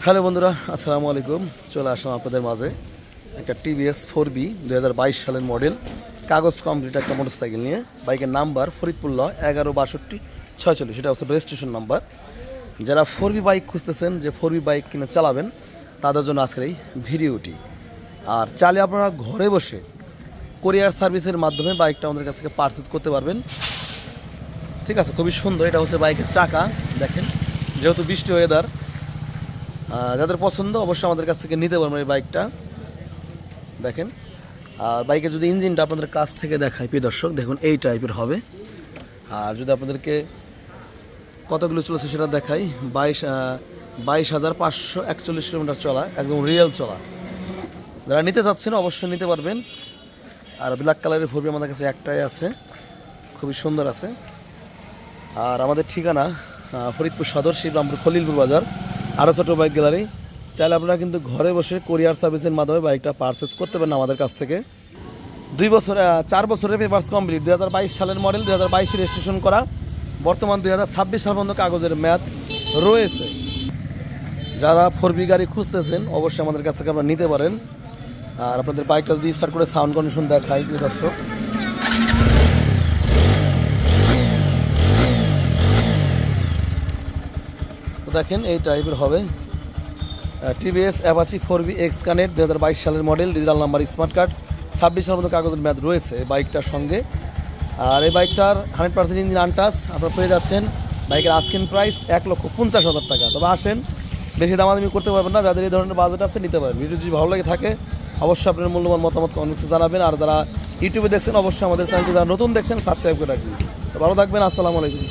Hello বন্ধুরা, আসসালামু আলাইকুম। চলে আসলাম আপনাদের মাঝে একটা টিভিএস 4B 2022 সালের মডেল কাগজ কমপ্লিট একটা মোটরসাইকেল নিয়ে। বাইকের নাম্বার ফরিদপুর ল 116246, সেটা হচ্ছে রেজিস্ট্রেশন নাম্বার। যারা 4B বাইক খুঁজতেছেন, যে 4B বাইক কিনে চালাবেন, তাদের জন্য আজকের এই ভিডিওটি। আর চাইলে আপনারা ঘরে বসে কোরিয়ার সার্ভিসের মাধ্যমে বাইকটা আমাদের কাছ থেকে পারচেজ করতে পারবেন। ঠিক আছে, খুবই সুন্দর। এটা হচ্ছে বাইকের চাকা, দেখেন, যেহেতু বৃষ্টি ওয়েদার, যাদের পছন্দ অবশ্যই আমাদের কাছ থেকে নিতে পারবেন এই বাইকটা। দেখেন, আর বাইকের যদি ইঞ্জিনটা আপনাদের কাছ থেকে দেখায়, প্রিয় দর্শক, দেখুন এই টাইপের হবে। আর যদি আপনাদেরকে কতগুলো চলেছে সেটা দেখাই, 22,541 কিলোমিটার চলা, একদম রিয়েল চলা। যারা নিতে চাচ্ছেন অবশ্যই নিতে পারবেন। আর ব্ল্যাক কালারের 4B আমাদের কাছে একটাই আছে, খুবই সুন্দর আছে। আর আমাদের ঠিকানা ফরিদপুর সদর, শিবরামপুর, খলিলপুর বাজার, আরও ছোটো বাইক গ্যালারি। চাইলে আপনারা কিন্তু ঘরে বসে কোরিয়ার সার্ভিসের মাধ্যমে বাইকটা পারচেজ করতে পারেন আমাদের কাছ থেকে। 4 বছরের পেপারস কমপ্লিট, 2022 সালের মডেল, 2022 রেজিস্ট্রেশন করা, বর্তমান 2026 সাল পর্যন্ত কাগজের মেয়াদ রয়েছে। যারা 4B গাড়ি খুঁজতেছেন অবশ্যই আমাদের কাছ থেকে আপনারা নিতে পারেন। আর আপনাদের বাইকটা যদি স্টার্ট করে সাউন্ড কন্ডিশন দেখাই, প্রিয় দর্শক, দেখেন এই টাইপের হবে। TVS Apache 4B x connect, 2022 সালের model, digital number, smart card, 26 সালের মতো কাগজের মেয়াদ রয়েছে এই বাইকটার সঙ্গে। আর এই বাইকটার 100% ইঞ্জিন আনটাচ আপনারা পেয়ে যাচ্ছেন। বাইকের আস্কিং প্রাইস 1,50,000 টাকা। তবে আসেন, বেশি দামাদামি করতে পারবেন না। যাদের এই ধরনের বাজেট আছে নিতে পারেন। ভিডিও যদি ভালো লাগে থাকে অবশ্যই আপনার মূল্যবান মতামত কমেন্টে জানাবেন। আর যারা ইউটিউবে দেখছেন অবশ্যই আমাদের চ্যানেলটি, যারা নতুন দেখছেন, সাবস্ক্রাইব করে রাখবেন। ভালো থাকবেন, আসসালামু আলাইকুম।